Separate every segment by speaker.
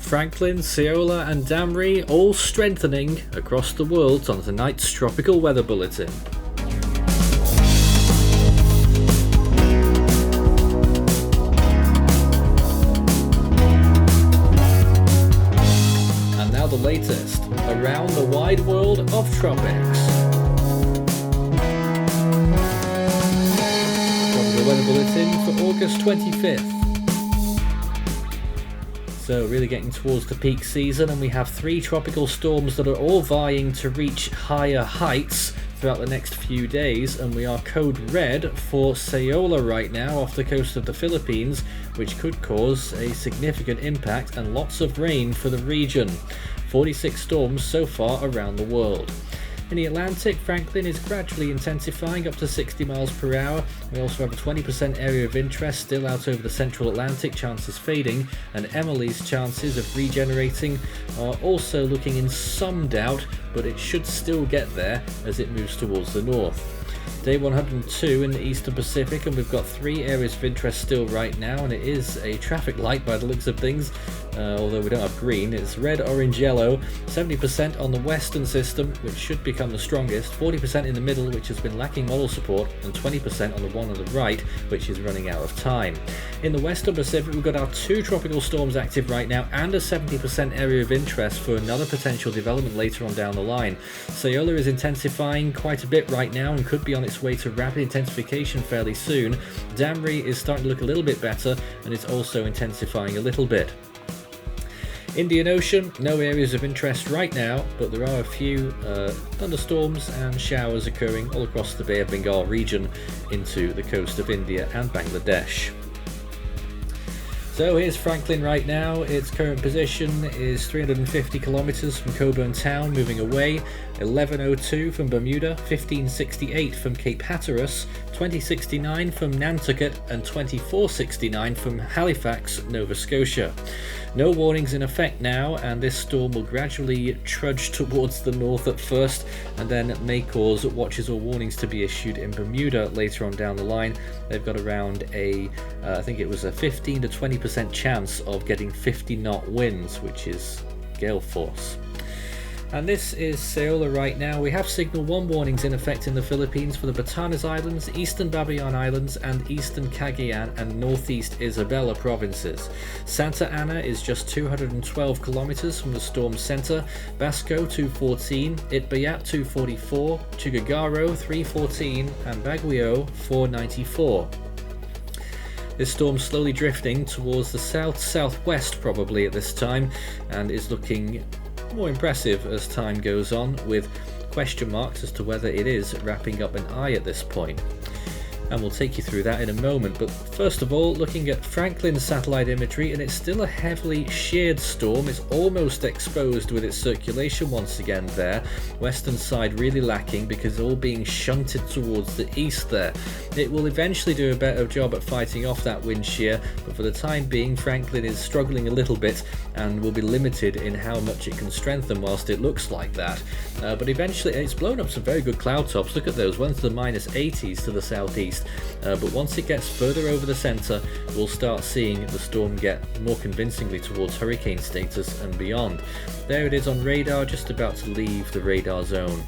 Speaker 1: Franklin, Saola and Damrey all strengthening across the world on tonight's tropical weather bulletin. And now the latest around the wide world of tropics. Tropical weather bulletin for August 25th. So really getting towards the peak season, and we have 3 tropical storms that are all vying to reach higher heights throughout the next few days, and we are code red for Saola right now off the coast of the Philippines, which could cause a significant impact and lots of rain for the region. 46 storms so far around the world. In the Atlantic, Franklin is gradually intensifying up to 60 miles per hour. We also have a 20% area of interest still out over the central Atlantic, chances fading, and Emily's chances of regenerating are also looking in some doubt, but it should still get there as it moves towards the north. Day 102 in the Eastern Pacific, and we've got 3 areas of interest still right now, and it is a traffic light by the looks of things, although we don't have green. It's red, orange, yellow. 70% on the western system, which should become the strongest, 40% in the middle, which has been lacking model support, and 20% on the one on the right, which is running out of time. In the Western Pacific, we've got our 2 tropical storms active right now and a 70% area of interest for another potential development later on down the line. Saola is intensifying quite a bit right now and could be on its way to rapid intensification fairly soon. Damrey is starting to look a little bit better and is also intensifying a little bit. Indian Ocean, no areas of interest right now, but there are a few thunderstorms and showers occurring all across the Bay of Bengal region into the coast of India and Bangladesh. So here's Franklin right now. Its current position is 350 kilometers from Cockburn town, moving away, 1102 from Bermuda, 1568 from Cape Hatteras, 2069 from Nantucket, and 2469 from Halifax, Nova Scotia. No warnings in effect now, and this storm will gradually trudge towards the north at first, and then may cause watches or warnings to be issued in Bermuda later on down the line. They've got around I think it was a 15 to 20% chance of getting 50 knot winds, which is gale force. And this is Saola right now. We have Signal 1 warnings in effect in the Philippines for the Batanes Islands, Eastern Babayan Islands, and Eastern Cagayan and Northeast Isabela provinces. Santa Ana is just 212 kilometers from the storm center, Basco 214, Itbayat 244, Chugagaro 314, and Baguio 494. This storm slowly drifting towards the south-southwest probably at this time, and is looking more impressive as time goes on, with question marks as to whether it is wrapping up an eye at this point. And we'll take you through that in a moment, but first of all, looking at Franklin's satellite imagery, and it's still a heavily sheared storm. It's almost exposed with its circulation once again there. Western side really lacking because it's all being shunted towards the east there. It will eventually do a better job at fighting off that wind shear, but for the time being Franklin is struggling a little bit and will be limited in how much it can strengthen whilst it looks like that. But eventually it's blown up some very good cloud tops. Look at those, ones to the minus 80s to the southeast. But once it gets further over the center, we'll start seeing the storm get more convincingly towards hurricane status and beyond. There it is on radar, just about to leave the radar zone.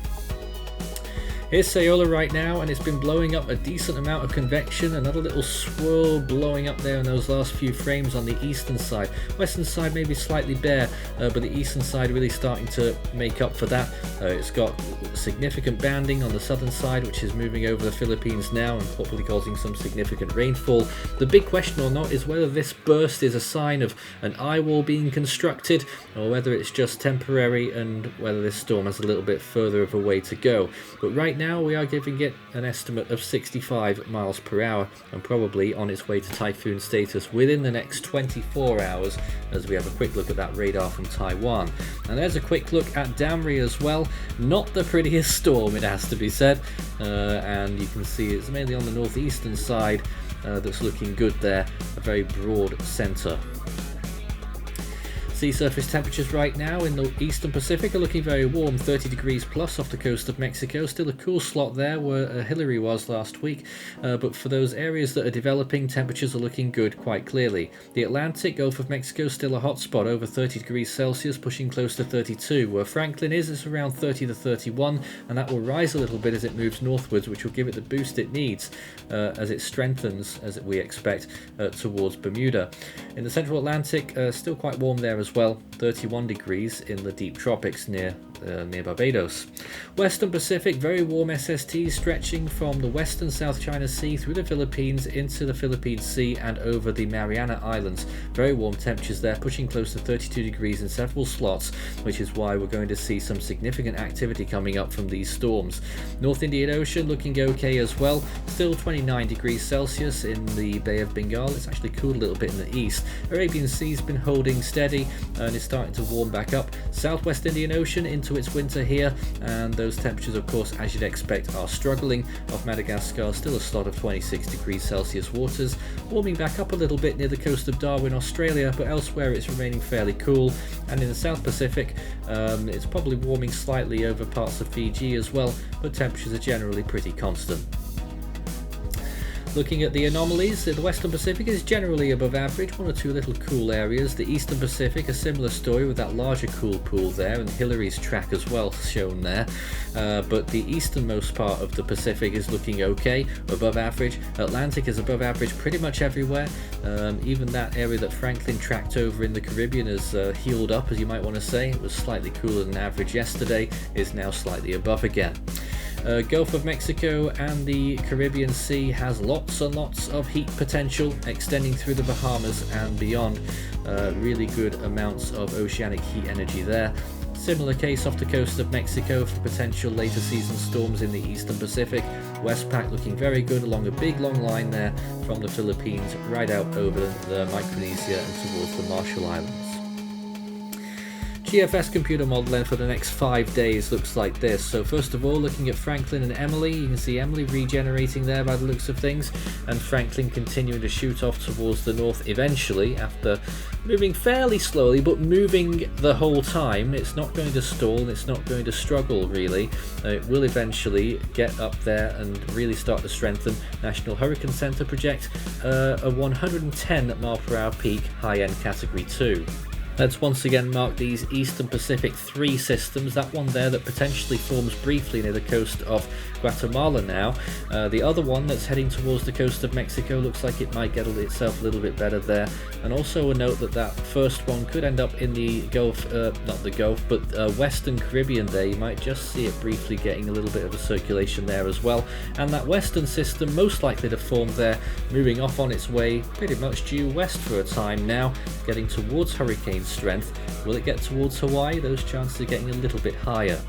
Speaker 1: Here's Saola right now, and it's been blowing up a decent amount of convection. Another little swirl blowing up there in those last few frames on the eastern side. Western side maybe slightly bare, but the eastern side really starting to make up for that. It's got significant banding on the southern side, which is moving over the Philippines now and hopefully causing some significant rainfall. The big question or not is whether this burst is a sign of an eye wall being constructed, or whether it's just temporary and whether this storm has a little bit further of a way to go. But right now we are giving it an estimate of 65 miles per hour and probably on its way to typhoon status within the next 24 hours, as we have a quick look at that radar from Taiwan. And there's a quick look at Damrey as well. Not the prettiest storm, it has to be said, and you can see it's mainly on the northeastern side that's looking good there, a very broad centre. Sea surface temperatures right now in the eastern Pacific are looking very warm, 30 degrees plus off the coast of Mexico. Still a cool slot there where Hillary was last week, but for those areas that are developing, temperatures are looking good quite clearly. The Atlantic, Gulf of Mexico, still a hot spot, over 30 degrees Celsius, pushing close to 32. Where Franklin is, it's around 30 to 31, and that will rise a little bit as it moves northwards, which will give it the boost it needs as it strengthens, as we expect, towards Bermuda. In the central Atlantic, still quite warm there as well, 31 degrees in the deep tropics near Barbados. Western Pacific, very warm SSTs stretching from the western South China Sea through the Philippines into the Philippine Sea and over the Mariana Islands. Very warm temperatures there, pushing close to 32 degrees in several slots, which is why we're going to see some significant activity coming up from these storms. North Indian Ocean looking okay as well, still 29 degrees Celsius in the Bay of Bengal. It's actually cooled a little bit in the east. Arabian Sea's been holding steady and is starting to warm back up. Southwest Indian Ocean into its winter here, and those temperatures, of course, as you'd expect, are struggling. Off Madagascar, still a slot of 26 degrees Celsius waters, warming back up a little bit near the coast of Darwin, Australia, but elsewhere it's remaining fairly cool. And in the South Pacific, it's probably warming slightly over parts of Fiji as well, but temperatures are generally pretty constant. Looking at the anomalies, the Western Pacific is generally above average, one or two little cool areas. The Eastern Pacific, a similar story with that larger cool pool there, and Hillary's track as well shown there. But the easternmost part of the Pacific is looking okay, above average. Atlantic is above average pretty much everywhere. Even that area that Franklin tracked over in the Caribbean has healed up, as you might want to say. It was slightly cooler than average yesterday, is now slightly above again. Gulf of Mexico and the Caribbean Sea has lots and lots of heat potential extending through the Bahamas and beyond. Really good amounts of oceanic heat energy there. Similar case off the coast of Mexico for potential later season storms in the eastern Pacific. Westpac looking very good along a big long line there from the Philippines right out over the Micronesia and towards the Marshall Islands. GFS computer modeling for the next 5 days looks like this. So first of all, looking at Franklin and Emily, you can see Emily regenerating there by the looks of things, and Franklin continuing to shoot off towards the north eventually after moving fairly slowly, but moving the whole time. It's not going to stall and it's not going to struggle really. It will eventually get up there and really start to strengthen. National Hurricane Center projects a 110 mile per hour peak, high-end category 2. Let's once again mark these Eastern Pacific 3 systems, that one there that potentially forms briefly near the coast of Guatemala now. The other one that's heading towards the coast of Mexico looks like it might get itself a little bit better there. And also a note that that first one could end up in the Gulf, not the Gulf, but Western Caribbean there. You might just see it briefly getting a little bit of a circulation there as well. And that Western system most likely to form there, moving off on its way pretty much due west for a time now, getting towards hurricane strength. Will it get towards Hawaii? Those chances are getting a little bit higher.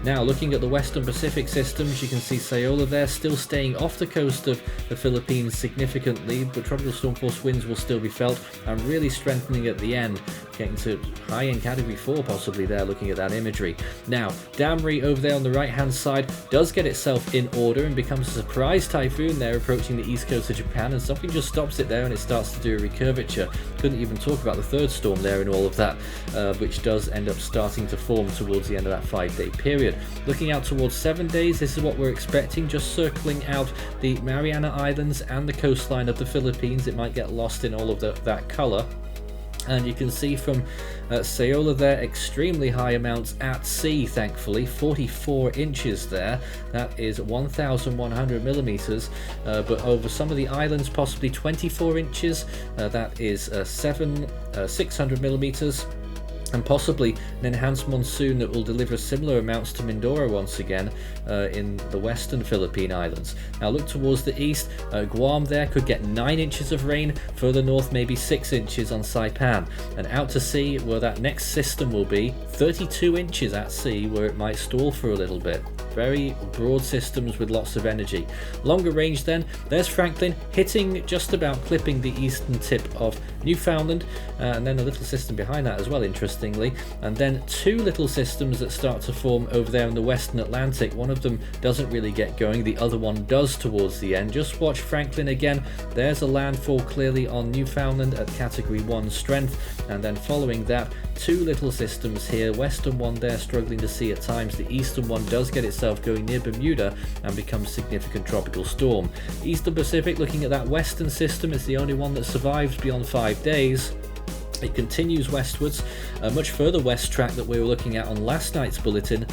Speaker 1: Now, looking at the Western Pacific systems, you can see Saola there still staying off the coast of the Philippines significantly, but tropical storm force winds will still be felt and really strengthening at the end, getting to high-end category 4 possibly there, looking at that imagery. Now, Damrey over there on the right-hand side does get itself in order and becomes a surprise typhoon there approaching the east coast of Japan, and something just stops it there and it starts to do a recurvature. Couldn't even talk about the third storm there and all of that, which does end up starting to form towards the end of that 5-day period. Looking out towards 7 days, this is what we're expecting, just circling out the Mariana Islands and the coastline of the Philippines. It might get lost in all of that colour. And you can see from Saola there, extremely high amounts at sea, thankfully, 44 inches there. That is 1,100 millimeters, but over some of the islands, possibly 24 inches. That is 600 millimeters. And possibly an enhanced monsoon that will deliver similar amounts to Mindoro once again in the western Philippine Islands. Now look towards the east, Guam there could get 9 inches of rain, further north maybe 6 inches on Saipan, and out to sea where that next system will be 32 inches at sea, where it might stall for a little bit. very broad systems with lots of energy. Longer range then, there's Franklin hitting just about clipping the eastern tip of Newfoundland, and then a little system behind that as well, interestingly, and then two little systems that start to form over there in the western Atlantic. One of them doesn't really get going, the other one does towards the end. Just watch Franklin again. There's a landfall clearly on Newfoundland at category 1 strength, and then following that, two little systems here, western one there struggling to see at times, the eastern one does get itself going near Bermuda and becomes a significant tropical storm. Eastern Pacific, looking at that western system, is the only one that survives beyond 5 days. It continues westwards, a much further west track that we were looking at on last night's bulletin,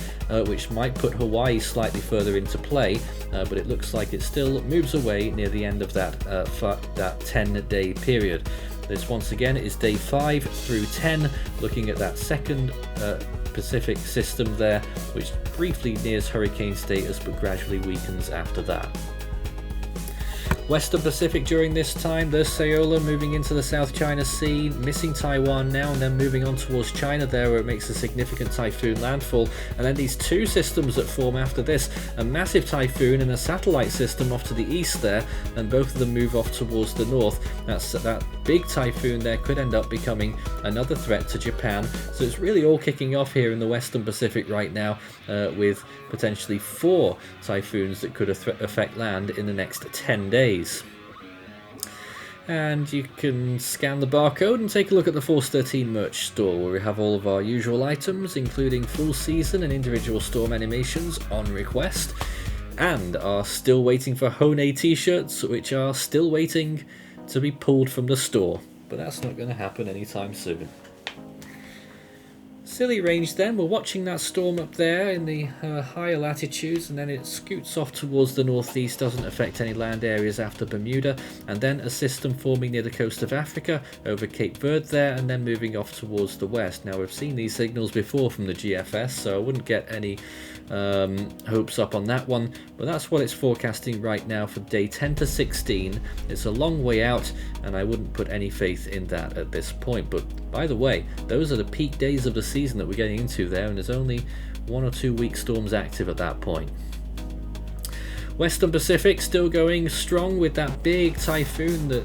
Speaker 1: which might put Hawaii slightly further into play, but it looks like it still moves away near the end of that 10-day period. This once again is day 5 through 10, looking at that second Pacific system there, which briefly nears hurricane status but gradually weakens after that. Western Pacific during this time, there's Saola moving into the South China Sea, missing Taiwan now, and then moving on towards China there, where it makes a significant typhoon landfall. And then these two systems that form after this, a massive typhoon and a satellite system off to the east there, and both of them move off towards the north. That big typhoon there could end up becoming another threat to Japan. So it's really all kicking off here in the Western Pacific right now, with potentially 4 typhoons that could affect land in the next 10 days. And you can scan the barcode and take a look at the Force 13 merch store, where we have all of our usual items, including full season and individual storm animations on request, and are still waiting for Hone t-shirts, which are still waiting to be pulled from the store, but that's not going to happen anytime soon. Silly range then, we're watching that storm up there in the higher latitudes, and then it scoots off towards the northeast, doesn't affect any land areas after Bermuda, and then a system forming near the coast of Africa over Cape Verde there, and then moving off towards the west. Now we've seen these signals before from the GFS, so I wouldn't get any hopes up on that one, but that's what it's forecasting right now for day 10 to 16. It's a long way out, and I wouldn't put any faith in that at this point. But by the way, those are the peak days of the season that we're getting into there, and there's only 1 or 2 weak storms active at that point. Western Pacific still going strong with that big typhoon that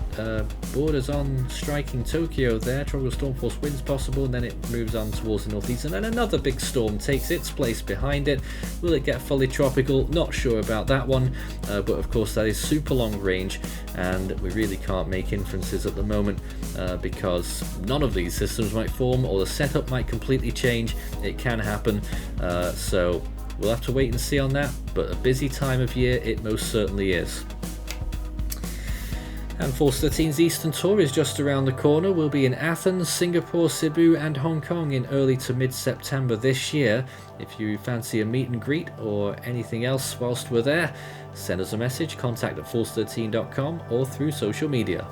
Speaker 1: borders on striking Tokyo there. Tropical storm force winds possible, and then it moves on towards the northeast, and then another big storm takes its place behind it. Will it get fully tropical? Not sure about that one, but of course that is super long range, and we really can't make inferences at the moment because none of these systems might form, or the setup might completely change. It can happen, so we'll have to wait and see on that, but a busy time of year it most certainly is. And Force 13's Eastern Tour is just around the corner. We'll be in Athens, Singapore, Cebu and Hong Kong in early to mid-September this year. If you fancy a meet and greet or anything else whilst we're there, send us a message, contact@force13.com, or through social media.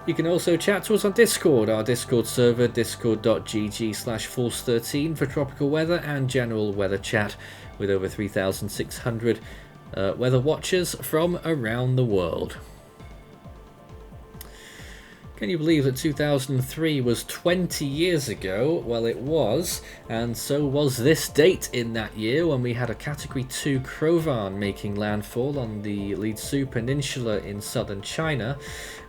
Speaker 1: You can also chat to us on Discord, our Discord server, discord.gg/force13 for tropical weather and general weather chat, with over 3,600 weather watchers from around the world. Can you believe that 2003 was 20 years ago? Well, it was, and so was this date in that year, when we had a Category 2 Crovan making landfall on the Leedsú Peninsula in southern China,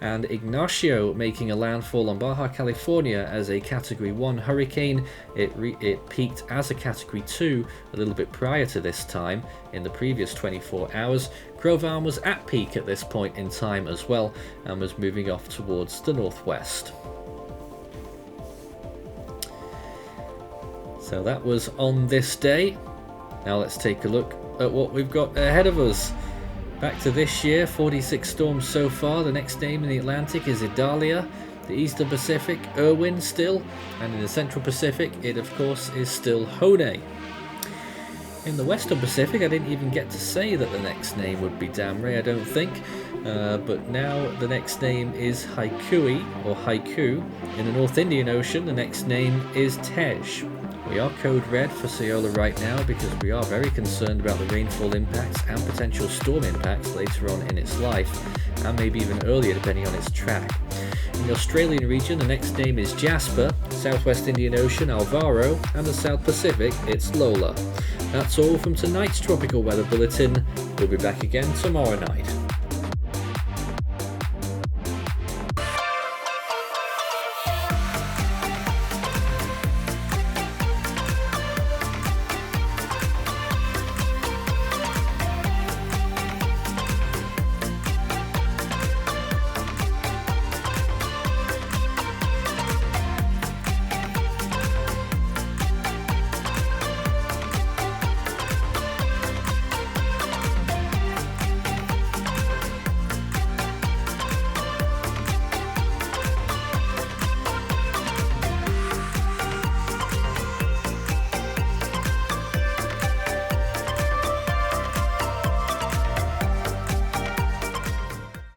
Speaker 1: and Ignacio making a landfall on Baja California as a Category 1 hurricane. It peaked as a Category 2 a little bit prior to this time in the previous 24 hours. Crovan was at peak at this point in time as well, and was moving off towards the northwest. So that was on this day. Now let's take a look at what we've got ahead of us. Back to this year, 46 storms so far. The next name in the Atlantic is Idalia. The Eastern Pacific, Irwin still, and in the Central Pacific it of course is still Hone. In the Western Pacific, I didn't even get to say that the next name would be Damrey, I don't think, but now the next name is Haikui, or Haiku. In the North Indian Ocean, the next name is Tej. We are code red for Saola right now because we are very concerned about the rainfall impacts and potential storm impacts later on in its life, and maybe even earlier depending on its track. In the Australian region, the next name is Jasper, Southwest Indian Ocean, Alvaro, and the South Pacific, it's Lola. That's all from tonight's Tropical Weather Bulletin. We'll be back again tomorrow night.